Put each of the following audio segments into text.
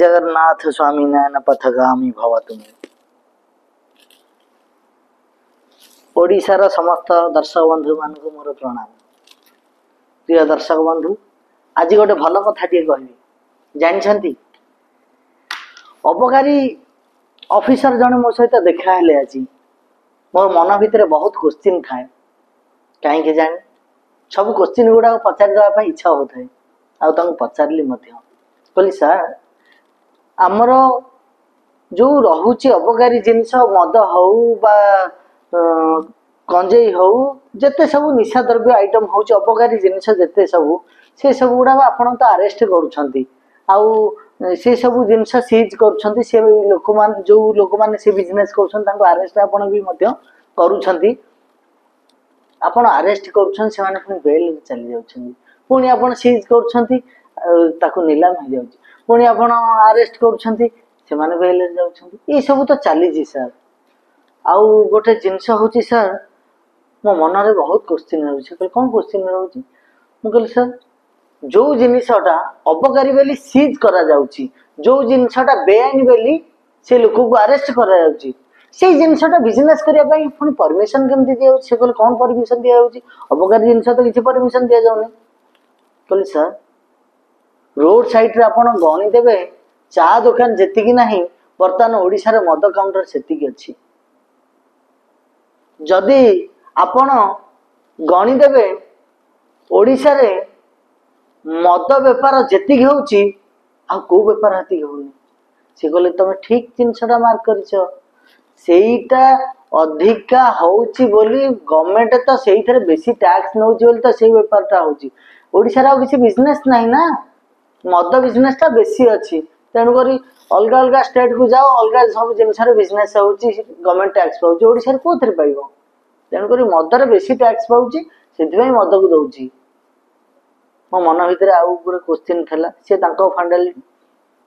जगन्नाथ स्वामी नयन पथगामी भव तुम। ओडिशार समस्त दर्शक बंधु मान मोर प्रणाम। प्रिय दर्शक बंधु, आज गोटे भल कथाटे कहबी। जानछंती अबकारी ऑफिसर जने मो सहित देखा हेले आज मोर मन भितर बहुत क्वेश्चन थाए। कहीं जाने सब क्वेश्चन गुड़ा पचार देवाई इच्छा होता है। आउ पचारि कहली सर आमर जो रोचे अबकारी जिनस मद हऊ बा कंजेई हऊ जिते सब निशा द्रव्य आइटम हूँ अपकारी जिनस जिते सब से सब गुड़ा आपण तो अरेस्ट करुँच से सब जिनस सीज कर लोक मान जो लोक मैंने से बिजनेस कर अरेस्ट आपण भी करुँच आपण अरेस्ट कर बेल चली जाऊँ पुणी आप सीज कर नीलाम हो जाऊँ पुणी आप अरेस्ट कर बेल जाऊँ सब तो चली सर। आउ गोटे जिनस हूँ सर मो मन में बहुत क्वेश्चन रोचे कौन क्वेश्चन रोचे मुझे सर जो जिनसटा अपकारी बेली सीज करा जाउची जो जिनसटा बेआईन बेली से लोक को अरेस्ट करा जाउची से जिनसटा बिजनेस करिया पई पुनी परमिशन केमती दिया से कहले कौन परमिशन दिया जाउची अपकारी जिनस तो किसी परमिशन दिया जाउनी। कहले सर रोड साइड रे आपण गणी देबे चा दुकान जेतिकी नाही वर्तमान ओडिसा रे मद काउंटर सेतिकी अछि जदि आपण गणी देबे ओडिसा रे मद बेपार जेतिकी होउची आ को बेपार हती होउनी से कहले तमे ठीक जिनसटा मार्क करिछ सेईटा अधिका होउची बोली गवर्नमेंट तो सेईथरे बेसी टैक्स नउची बोली तो सेई बेपारटा होउची ओडिसा रे आ किसी बिजनेस नाही ना मद बिजनेसटा बेसी अछि तेणु करी अलग अलग स्टेट को जाओ अलग सब जिनस बिजनेस होउची गवर्नमेंट टैक्स पाउची ओडिसा रे कोथरे पाइबो तेणु करी मदर बेसी टैक्स पाउची सेथिबई मद को दउची। मो मन भितर आउ पूरा क्वेश्चन थला से तांको फंडल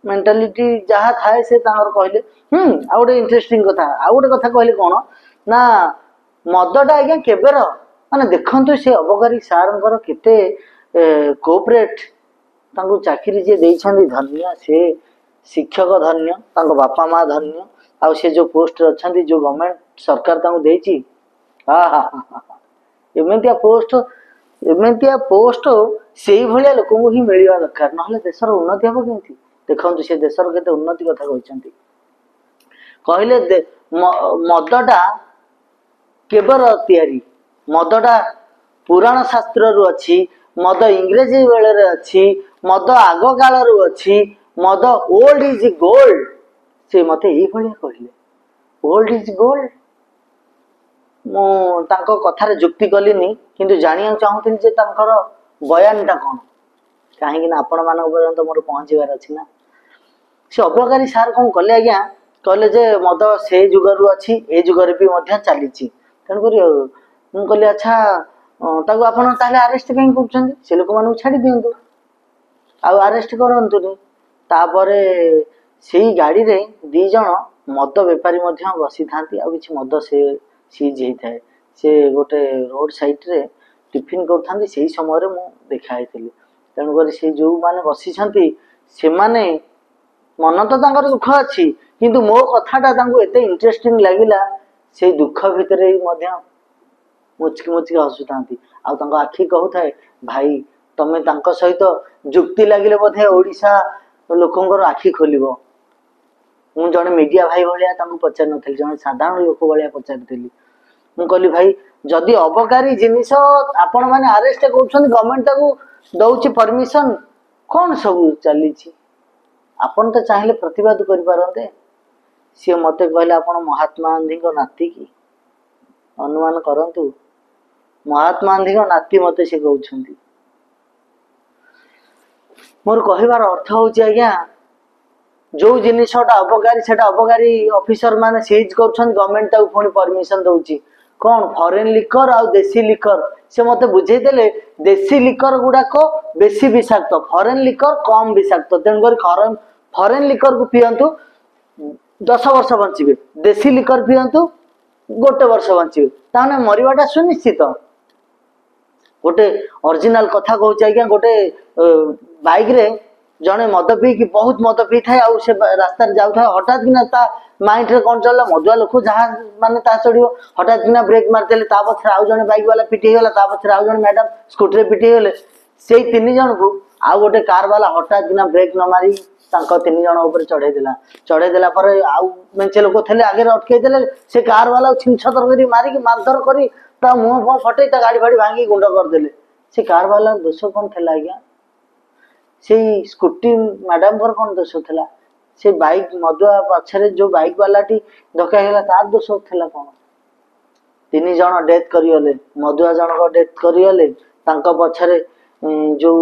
मेंटालिटी जहाँ थाए से तांकर कहले आ गोटे इंटरेस्टिंग कथा आ गोटे कथा कहले कोन ना मदटा आज्ञा केबेर माने देखंतु से अबकारी सारंकर केते कोऑपरेट तांको चाकरी जे देइछंदी धन्य से शिक्षक धन्य तांको बापा माँ धन्य आ से जो पोस्ट अच्छी जो गवर्नमेंट सरकार तांको देइछि एमतिया पोस्ट से भाया लोक ही मिलवा दरकार ना देशर उन्नति हम कमी देखो से देशर के उन्नति कथा कहले मदटा केबर तैयारी मदटा पुराण शास्त्र रु अच्छी मद इंग्रेजी बेले अच्छी मद आग काल रु अच्छी मद ओल्ड इज गोल्ड से मत ये कहले ओल्ड इज गोल्ड मु तांको कथार जुक्ति कलिनी किंतु जानिया चाहूली जे तांकर बयानटा कौन कहीं आपण मान पर्यंत मोर पहुँचबार अच्छी ना से अबकारी सार कौन कले आज्ञा कहले जे मद से जुगर अच्छी ए जुगर भी चली तेणुक मुझे कहली अच्छा ताको आपण ताले अरेस्ट कहीं कर से लोक मान छाड़ी दिंतु आउ अरेस्ट करतुनि तापरे से गाड़ी रे दी जन मद बेपारी बसी था कि मद से सीज होता है से गोटे रोड साइड रे टिफिन कर समय मु देखाई तेणुक से जो मैंने बसी से माने मन तो तांकर दुख अच्छी किंतु मो कथाटा एते इंटरेस्टिंग लगिला से दुख भितर मुचकी मुचकी हसुता आखि कहू भाई तमें सहित जुक्ति लगिले बोधे ओडिशा लोकंर आखि खोल मु जड़े मीडिया भाई भाया पचार नी जड़े साधारण लोक भाया पचारि मु कहली भाई जदि अबकारी जिनिस आपण मैंने अरेस्ट कर गवर्नमेंट दौची परमिशन कौन सब चली आपण तो चाहिए प्रतिवाद करें सी मत कहले आप महात्मा गांधी नाती की अनुमान करंतु महात्मा गांधी नाती मत सी कहते मोर कहबार अर्थ हूँ आज्ञा जो जिनसटा अबकारी ऑफिसर माने सीज कर गवर्नमेंट पुणी परमिशन दौची कौन फॉरेन लिकर आ देसी लिकर से मत बुझेदेले देसी लिकर गुड़ाक बेसी विषाक्त फॉरेन लिकर कम विषाक्त तेणुक फॉरेन लिकर को पियंतु 10 वर्ष बंचे देसी लिकर पियंतु गोटे वर्ष बंचे ताने मरवाटा सुनिश्चित गोटे ओरिजिनल कथा कहूँ आज्ञा गोटे बाइक रे जड़े मद पी कि बहुत मद पी थाए आउ से रास्ता जाऊ था हठात किना ता माइंड रे कौन चलला मदुआ लोक जहाँ माने ता चढ़ियो हठात किना ब्रेक मारदेले ता पछरे आउ जने बाइक वाला पिटी गला ता पछरे आउ जने मैडम स्कूटी रे पिटी गले से तीन जन को आउ गोटे कार वाला हठात किना ब्रेक न मारी तांको तीन जन ऊपर चढ़े देला पर आउ मेंचे लोक थले आगे अटके देले से कार वाला छिनछतर करी मारी कि मारधर करी ता मुंह फो फटे ता गाड़ी फाड़ी भांगी गुंड कर देले से कार वाला दोष कौन थला आज्ञा से स्कूटी मैडम पर कौन दोष थला से बाइक मदुआ पछरे जो बाइक वाला टी धक्का हेला तार दोष थला कौन तीन जन डेथ करियले मदुआ जन को डेथ करियले तांको पछरे जो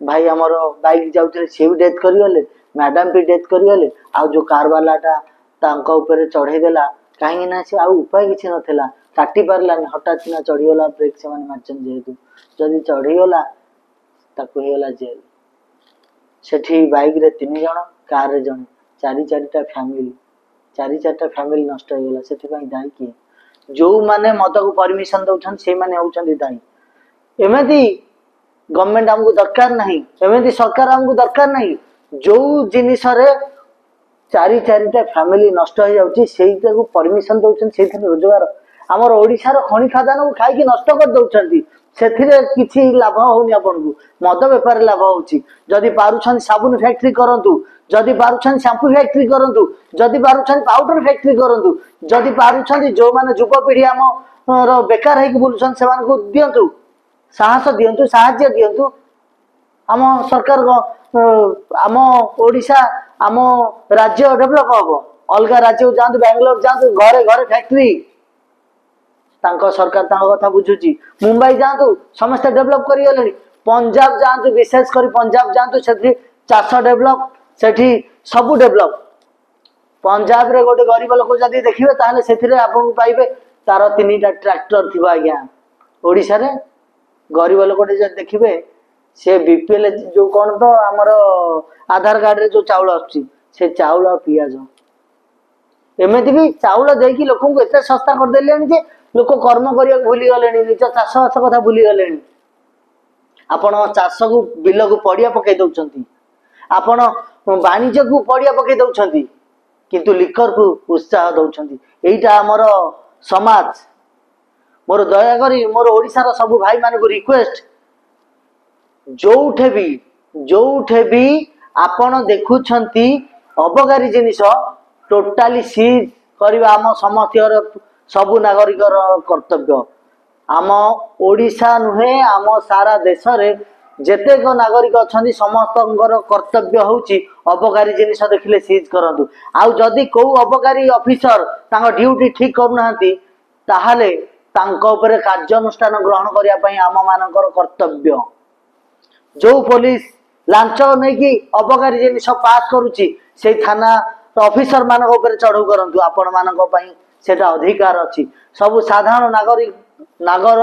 भाई हमर बाइक जाउथले से भी डेथ करियले मैडम भी डेथ करियले आ जो कार वाला टा तांको ऊपर चढ़े देला काहे ना से आ उपाय किछि नथला काटी पारलानी हठात ना चढ़ीगला ब्रेक से माने मारचन जेतु जदी चढ़ीगला ताको हेला जेल सेठी बाइक रे तीन जन कार रे जन चारि चारिटा फैमिली नष्ट हो गला सेठी पई दाई की जो माने मद को परमिशन दउछन से माने होउछन दाई एमेदी गवर्नमेंट हमको दरकार नहीं एमेदी सरकार हमको दरकार नहीं जो जिनिस रे चारि चारिटा फैमिली नष्ट हो जाउची सेइटा को परमिशन दउछन सेथि रोजगार हमर ओडिसा रो खनि खादान को खाई कि नष्ट कर दउछंती सेथिरे किछि लाभ होउनी आपन को मद व्यापार लाभ होउची जदी पारुछन साबुन फैक्ट्री करंतु जदी पारुछन शैम्पू फैक्ट्री करंतु जदी पारुछन पाउडर फैक्ट्री करंतु जदी पारुछन जो माने युवा पीढ़ी हम रो बेकार है कि बोलछन से मान को दियंतु साहस दियंतु साहाय्य दियंतु आम सरकार आम ओडिशा आम राज्य डेभलप हम अलग राज्य जातु बेंगलोर जातु घरे घरे फैक्ट्री तांको सरकार तांको कथा बुझुची मुंबई जातु समस्त डेभलप करियले पंजाब जातु विशेष कर पंजाब जातु सेठी चाष डेभलप सेठी सब डेभलप पंजाब रे गोटे गरीब लोक जदी देखिबे ताले सेथिरे आपन पाइबे तार तीनटा ट्रैक्टर थिबा आज्ञा ओडिसा रे गरीब लोकटे जदी देखिबे से बीपीएल जो कौन तो आमर आधार कार्ड रे जो चाउल आछी से चाउल पियाज एमती भी चाउल देकी लोक को एते सस्ता कर देलेनी जे लोक कर्म करिया भूली गलेनी निज चाष बास कथा भूली गलेनी आपण चाष को बिल को पड़िया पकई दउचंती आपण वाणिज्य को पड़िया पकई दउचंती किंतु लिकर को उत्साह दउचंती एइटा हमर समाज मोर दया करी मोर ओडिसा रो सब भाई मान को रिक्वेस्ट जोठे भी आपण देखुछंती अबकारी जिनिस टोटाली सीज करबा आम समस्तर सबु नागरिक कर्तव्य आम ओडिशा नुहे आम सारा देश रे जेतेक नागरिक अच्छा समस्त कर्तव्य होउची अबकारी जिनिस देखिले सीज करंतु आउ जदी को अबकारी ऑफिसर तांको ड्यूटी ठीक करूनांती ताहाले तांको ऊपर कार्यानुष्ठान ग्रहण करिया पई आम मानकर कर्तव्य जो पुलिस लांच नहीं कि अबकारी जिनिस पास करुची से थाना ऑफिसर मान चढ़ऊ करंतु आपण मानक पई सेटा अधिकार अछि सब साधारण नागरिक नागर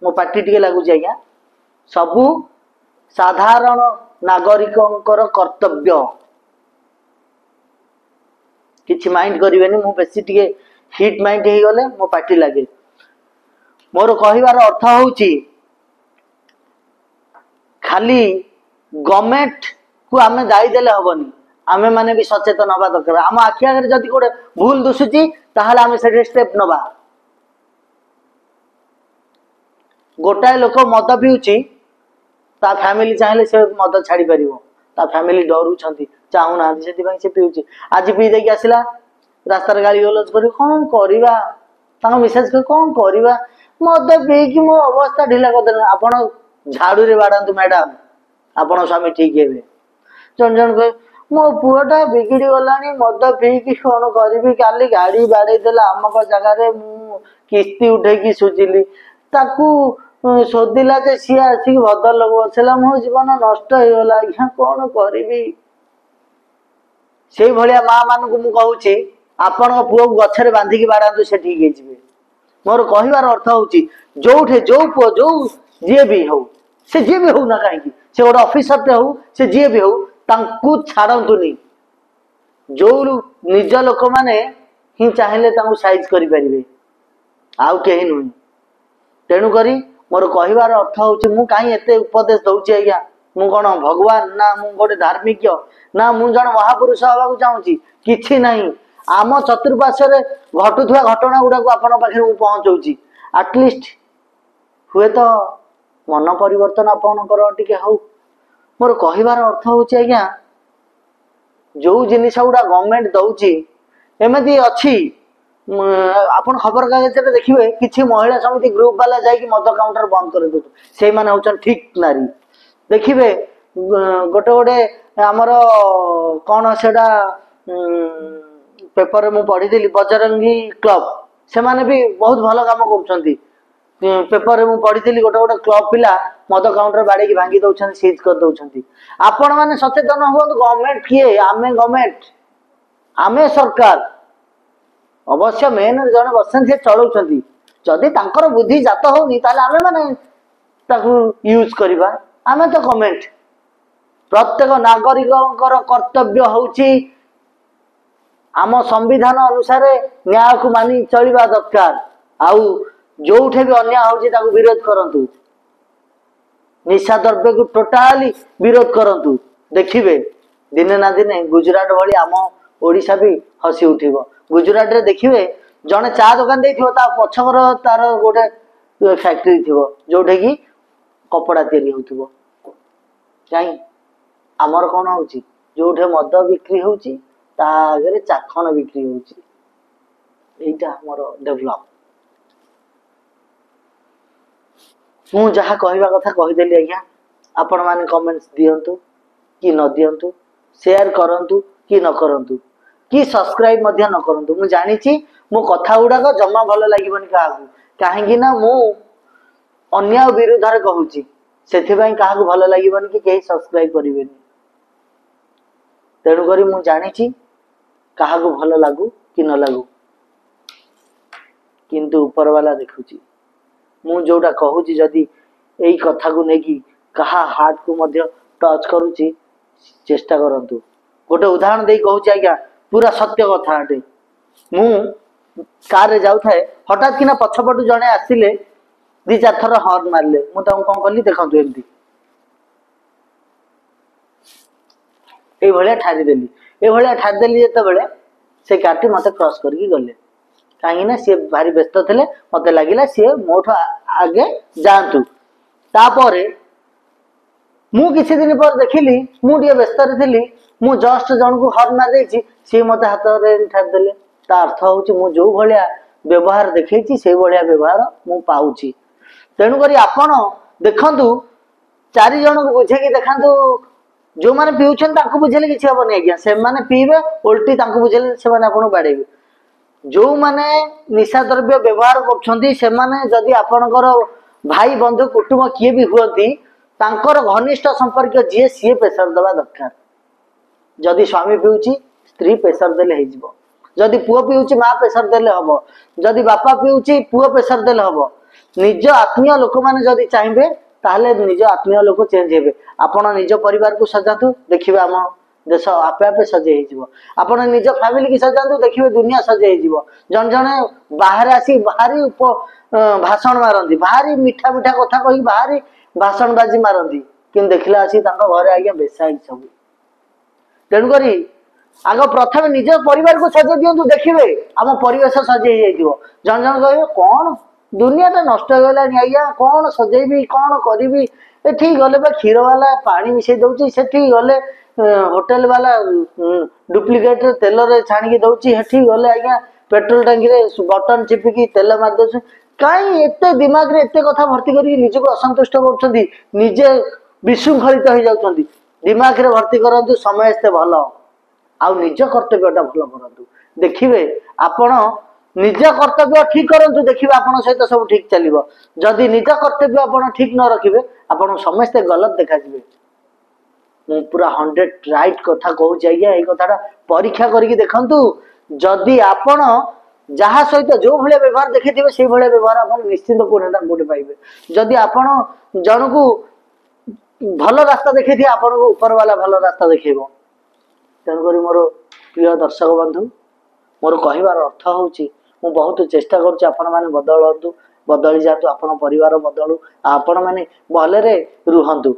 मो पार्टी टिके लागुची आज्ञा सबु साधारण नागरिकंकर कर्तव्य किछि माइंड करिवेनी मु बेसी टिके हिट माइंड हे गले मो पार्टी लागे मोर कहिवार अर्थ होउची खाली गवर्नमेंट को आमे दायी देले हबनी आमे माने भी सचेतन हबा दरकार आम आखि आगे जदि कोडे भूल दुसुची ताहाले आमे सेटे स्टेप नबा गोटाए लोक मद पिउची ता फैमिली चाहिले से मद छाड़ी परिबो ता फैमिली डरू छंती चाहू ना सेति भाई से पिउची आज पी देकी आसिला रास्ता रे गाड़ी गलज करी कोन करिबा तांको मेसेज कर कोन करिबा मद पी कि मो अवस्था ढिला कर देना आपण झाड़ू रे बाड़ांतु मैडम आपण स्वामी ठीक हेबे जन जन कहे मो पुआटा बिगिड़ी गलानी मद पीकी कौन करी काली गाड़ी बाड़े देला आमक जगार मु किस्ती उठेकी सुझिली ताकू शोधिला जे सी आसिक भद्र लोक बसला मो जीवन नष्ट हो गला आज्ञा कौन करी से भाया माँ मान को मुझे आपण पुओ गछरे बांधिकी बाड़ातु से ठीक है मोर कहबार अर्थ होची जोठे जो पुओ जो जी भी हो से जी भी हो ना कहीं से गोटे ऑफिसर टे हो से जी भी हो तांकु छाड़तुनी जो निज लोक माने ही चाहिए साइज करें आउ कहीं नुह तेणुक मोर कहबार अर्थ हूँ मु कहीं एत उपदेश दौची आज्ञा मु कौन भगवान ना मु गोटे धार्मिक ना मु जन महापुरुष हवा चाहूँगी किछि नहीं आम चतुर्पार्श्व घटुवा घटना गुड़ा को आपण पाखे पहुँचाऊँगी आटलिस्ट हुए तो मन परिवर्तन आपणकर टिके हौ मोर कहबार अर्थ हूँ आज्ञा जो जिनिस गुड़ा गवर्नमेंट दौची एमती अच्छी आपण खबर कागज देखिए किसी महिला समिति ग्रुप वाला जाकि मद काउंटर बंद कर दे से माने होचन ठीक नारी देखिए गोटे गोटे आमर कौन सेटा पेपर मु पढ़ी बजरंगी क्लब से माने भी बहुत भल काम कर पेपर मु पढ़ी गोटे गोटे क्लब पिला मद काउंटर बाड़ी भांगी दौरान सीज कर दौरान आपण मैंने सचेतन हूँ गवर्नमेंट किए आमे गवर्नमेंट आमे सरकार अवश्य मेन जड़े बसन सी चलाउछंती जदि तांकर बुद्धि जात होनी ताले आमे माने ताकू यूज करबा आमे तो गवर्नमेंट प्रत्येक नागरिकंकर कर्तव्य होउची आम संविधान अनुसार न्याय को मानी चलवा दरकार आउ जोठे भी अन्याय होउची ताकू विरोध करंतु निशा द्रव्य को टोटाली विरोध करंतु देखिबे दिने ना दिने गुजरात भली आम ओडिशा भी हसी उठिबो गुजरात रे देखिए जड़े चा दुकान पछकर तार गोटे फैक्ट्री थी जोटे कि कपड़ा तैयारी हो कहीं आमर कौन हो जोठे मद बिक्री होगे चाखण बिक्री होटा आमर डेभलप मु जहा कहवा कथा कहीदेली आज्ञा आपण मैंने कमेंट्स दिंतु कि न दिंतु शेयर करंतु कि न करंतु कि सब्सक्राइब मध्य न करंतु मु जानिछि मो कथा गुड़ाक जमा भल लगिबनी काहाकू काहेकि ना मु अन्याय विरुद्ध रे कहूची सेथिबाई काहाकू भल लगिबनी कि केही सब्सक्राइब करिवेनी तेणु करी मु जानिछि काहाकू भल लागू कि न लागू किंतु ऊपर वाला देखुची मु जोटा कहूची जदि एई कथा को नेकी कहा हार्ट को मध्य टच करूची चेष्टा करंतु गोटे उदाहरण दे कहूची आज्ञा पूरा सत्य कथा अटे मु कार रे जाऊ थाए हठात किना पछपटू जने आसिले दी चार थर हॉर्न मारले मु ताऊ कोन करली देखंतु एमती ए भलिया ठारी देली जेते बेले से कारटी मते क्रॉस करके गले काहे ना से भारी व्यस्त थिले मते लागिला से मोठ आगे जांतु तापरे मु किसी दिन पर देखिली मु टिके व्यस्त रे थिली मु जस्ट जन को हॉर्न मार देछि सी मते हाथ रे ठार देले ता अर्थ होउची मु जो भलिया व्यवहार देखैछि से भलिया व्यवहार मु पाउछि तेणु करी आपण देखंतु चारि जन को बुझे कि देखंतु जो माने पिउछन ताको बुझेले किछि हबनी आज्ञा से माने पीबे उल्टी ताको बुझेले से माने आपण बाडेबे जो माने निशा द्रव्य व्यवहार करछंती से माने जदि आपणकर भाई बंधु कुटुंब किए भी हुअती तांकर घनिष्ठ संपर्क जी सी प्रेशर दबा दरकार जदि स्वामी पीउची स्त्री प्रेशर देले हेजिबो जदि पुओ पीउची मां प्रेशर देले हबो जदि बापा पीउची पुओ प्रेशर देले हबो निज आत्मीय लोक माने जदि चाहिबे ताहले निज आत्मीय लोक चेंज हेबे आपण निज परिवार को सजातु देखिबे आम देश आपे आपे सजे हेजिबो आपण निज फैमिली की सजातु देखिबे दुनिया सजे हेजिबो जन जने बाहर आसी बाहरी भाषण मारंती बाहरी मीठा मीठा कथा कहि बाहरी भाषण बाजी मारंती किन देखिला आसी तांको घरे आज्ञा बेसाई सब तेणु करी आग प्रथम निज परिवार को सजे दियंतु देखिबे आम परिवेश सजे हे जाइदिबो जन जन कहबे कोन दुनिया ता नष्ट हो गलानी आज्ञा कोन सजेबी कोन करिबी एठी गले बा क्षीर वाला पानी मिसै दउची सेठी गले होटल वाला डुप्लीकेट तेल रे छाणी के दउची हेठी गले आज्ञा पेट्रोल टंकी रे बटन चिपिकी तेल मार दउची काई एते दिमाग रे एते कथा भर्ती करी निज को असंतुष्ट करछंती निजे विशृंखलित हो जाउछंती दिमाग रे भर्ती करंतु समय एते भलो आ निज कर्तव्यटा भलो करंतु देखिबे आपण निज कर्तव्य ठीक करंतु देखिबे आपण सहित सब ठीक चलिबो जदि निज कर्तव्य आपण ठीक न रखिबे आपण समस्त गलत देखा जिवे मु पूरा 100 राइट कथा कहू जाइया ए कथाटा परीक्षा करके देखंतु जदि आपण जहा सहित जो भले व्यवहार देखिथिबे से भले व्यवहार आपण निश्चित पूर्णता गोटे पाइबे जदि आपण जन को भल रास्ता देखिथि आपण को ऊपर वाला भल रास्ता देखिबो तेन करी मोर प्रिय दर्शक बंधु मोर कहबार अर्थ होउची मु बहुत चेष्टा करूची आपण माने बदलंतु बदली जातु आपण परिवार बदलु आपण माने भले रे रुहंतु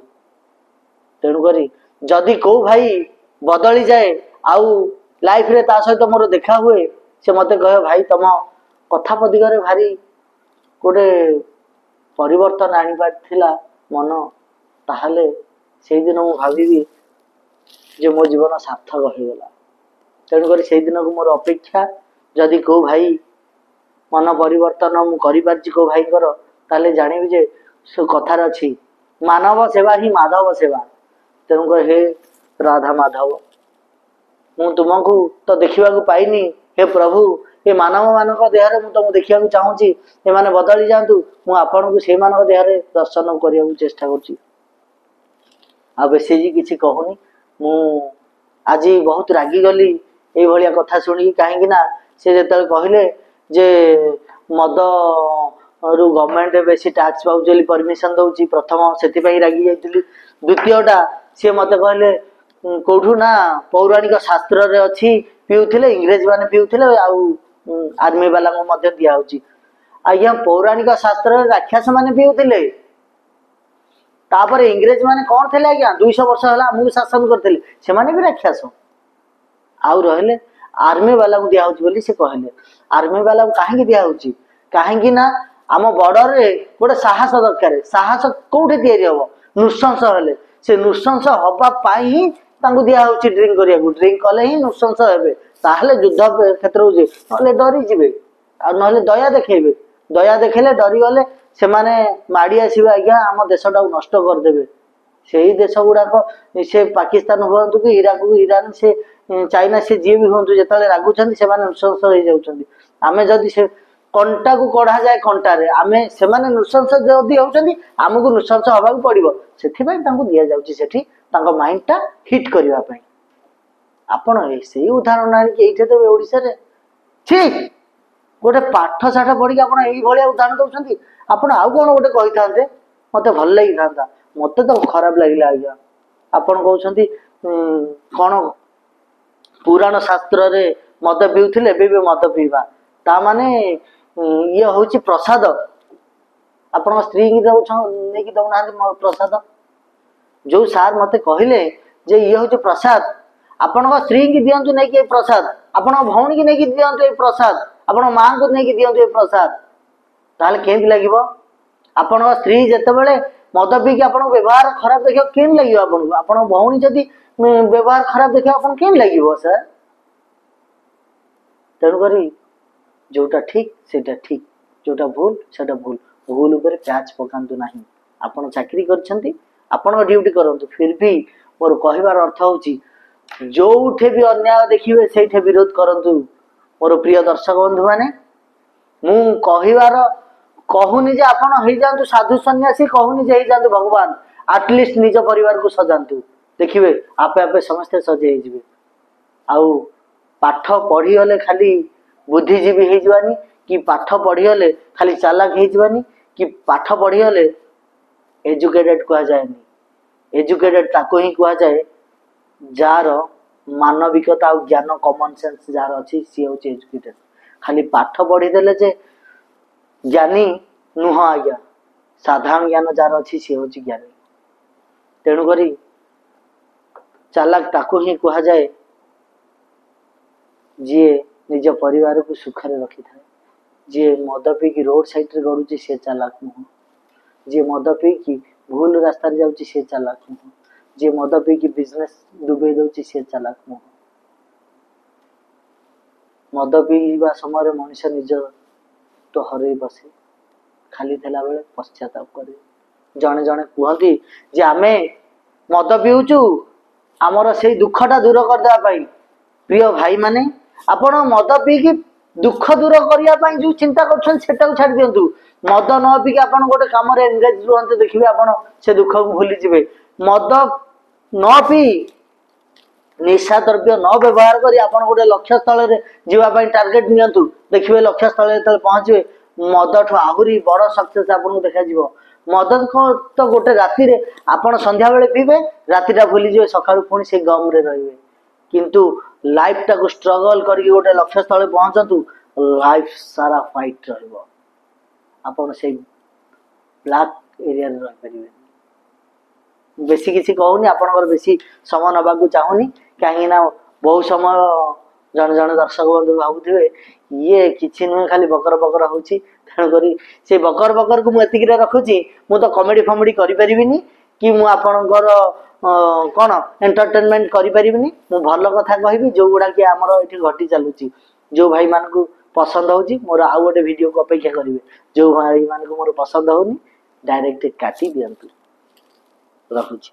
तेणुकरी जदि को भाई बदली जाए आउ लाइफ रे ता सहित मोर देखा हुए से मते कहे भाई तुम कथा पदिगरे भारी गोटे परिवर्तन आनी पारिथिला मन ताहले से दिन मु भाविबी जे मो जीवन सार्थक हो गला। तेणुकर से दिन को मोर अपेक्षा जदि को भाई मन परिवर्तन मु करि पारछि को भाई कर ताले जानिबि जे से कथार अछि मानव सेवा ही माधव सेवा। तेणुकर हे राधा माधव मु तुमको तो देखा पाइनी हे प्रभु ये मानव मान देह में तुमको देखा चाहूँगी ए माने बदली जातु मु आपन को से मान देह दर्शन करने चेष्टा करुँची आ बेसी किसी कहूनी मु आज बहुत रागी गली ये कथा शुणी कहीं से जो कहले जे मद रु गवर्नमेंट बेसी टैक्स पाऊँ परमिशन दौर प्रथम से रागी जाइली द्वितीयटा सी मत कहले कौठू ना पौराणिक शास्त्र रे अच्छी पीउथिले इंग्रेज माने पीउथिले आर्मी वाला को मध्य दिया होची आज्ञा पौराणिक शास्त्र रे राक्षस माने पीउथिले तापर इंग्रेज माने कौन थे आज्ञा 200 वर्ष है आमको शासन करते से माने भी राक्षस आउ रहे आर्मी वाला को दिया होची बोली से कहले आर्मी वाला को कहीं दिया होची कहीं ना आम बॉर्डर रे गोटे साहस दरकार साहस कोठे तैयारी हम नृशंस हेले से नृशंस हवा पाई ही तांको दिया होची ड्रिंक करिया ड्रिंक कले ही नृशंस हेबे ताहले युद्ध क्षेत्र हो जे नले डरी जिवे आ नले दया देखेबे दया देखेले डरी गले से माने माड़ी आसीबे आज्ञा आम देशटा नष्ट कर देबे सेही देश गुड़ाक से पाकिस्तान हुंतु कि इराक ईरान से चाइना से जी भी हूँ जो रागुंट से नृशंस हो जाऊँगी आम जदि से कंटा को कढ़ा जाए कंटारे आम से नृशंस जदि होती आमको नृशंस हवा पड़ो से दि जाऊँगी माइंड टा हिट करने आपण से उदाहरण आनिक देवे ओडिशा ठीक गोटे पाठ साठ पढ़ी आप उदाहरण दौरान आपड़ आउ कौन गोटे कही था मत भल लगी था मत तो खराब लगे आज्ञा आपड़ कहते कौन पुराण शास्त्र रे मद पीउथिले एबे भी मद पीवा ता माने ये हूँ प्रसाद आपण स्त्री की नहीं दौना प्रसाद जो सार मते कहले जे ये हूँ प्रसाद आपण स्त्री की दिंतु नहीं प्रसाद आपण भौणी की नहीं दिंतु ये प्रसाद आपण माँ को नहीं दिंतु ये प्रसाद ताले केमती लगे आपण स्त्री जिते मद पीकी आप व्यवहार खराब देखा केम लगे आपको आप भौणी जदि व्यवहार खराब देखा आप केम लगे सर तेणुक जोटा ठीक सेटा ठीक जोटा भूल सेटा भूल भूल उपर प्याच पकातु ना आपड़ चाकरी कर ड्यूटी करूँ फिर भी मोर कहबार अर्थ हूँ जोठे भी अन्याय देखिए से विरोध करूँ मोर प्रिय दर्शक बंधु मैंने मु कहबार कहूनी जे आपण हो जातु साधु सन्यासी कहूनी जे जातु भगवान आटलिस्ट निज परिवार को सजातु देखिए आपे आपे समस्ते सजे जी आउ पाठ पढ़ीगले खाली बुद्धिजीवी हो जावानी कि पाठ पढ़ीगले खाली चालाक हो जावानी कि पाठ पढ़ीगले एजुकेटेड कह जाए एजुकेटेड ताको ही कह जाए जार मानविकता और ज्ञान कॉमन सेंस जार अच्छी सी हूँ एजुकेटेड खाली पाठ पढ़ीदेले जे ज्ञानी नुह आज्ञा साधारण ज्ञान जार अच्छी सी हूँ ज्ञानी तेणुक चालाक ताको ही कह जाए जी निज परिवार को सुखरे रखी था जी मद पीकी रोड साइड रे गड़ुची सी चालाक नुह जी मद पीकी भूल रास्ता जाऊँगी सी चालाक नुह जी मद पीकी बिजनेस डुबे दौची सी चालाक नुह मद पीवा समय मनीष निज तो हर बसे खाली थला बेले पश्चाताप करे जड़े जड़े कहती जे आमे मद पीऊचु आमर से दुखटा दूर करदेवाई प्रिय भाई माने आपण मद पीकी दुख दूर करने जो चिंता कर छाड़ दिंतु मद न पीकी आप गोटे कम एंगेज रुहते देखिए आप से दुख को भूली जाए मद न पी निशा द्रव्य न व्यवहार करी आप गोटे लक्ष्य स्थल जावाई टार्गेट नियंतु देखिए लक्ष्य स्थल पहुँचे मद ठू आहरी बड़ सक्सेस आपको देखा मद तो गोटे राति आप संध्या बेले पीबे रातिटा भूली जाए सका पुणी से गम रे रहिबे किंतु लाइफ टाक स्ट्रगल करके गोटे लक्ष्य स्थल पहुंचतु लाइफ सारा फाइट रहिबो आपण से ब्लैक एरिया रे रहि परिबे बेसी किसी कहूनी आपनकर बेसी समय नबाकू चाहूनी कहीं ना बहुत समय जन जन दर्शक बंधु भावुथिबे ये किछि नुहे खाली बकर बकर होउची तेणु करी से बकर बकर को मु एतिक रे रखुची मु तो कॉमेडी फॉमेडी करि परिबिनी कि मु आपनकर कोन एंटरटेनमेंट करि परिबिनी मु भलो कथा कहबी जो गुडा कि हमर एठी घटी चालुची जो भाई मान को पसंद होउची मोर आ गोटे वीडियो को अपेक्षा करिवे जो भाई मान को मोर पसंद होउनी डायरेक्ट काटी दियंतु रखुची।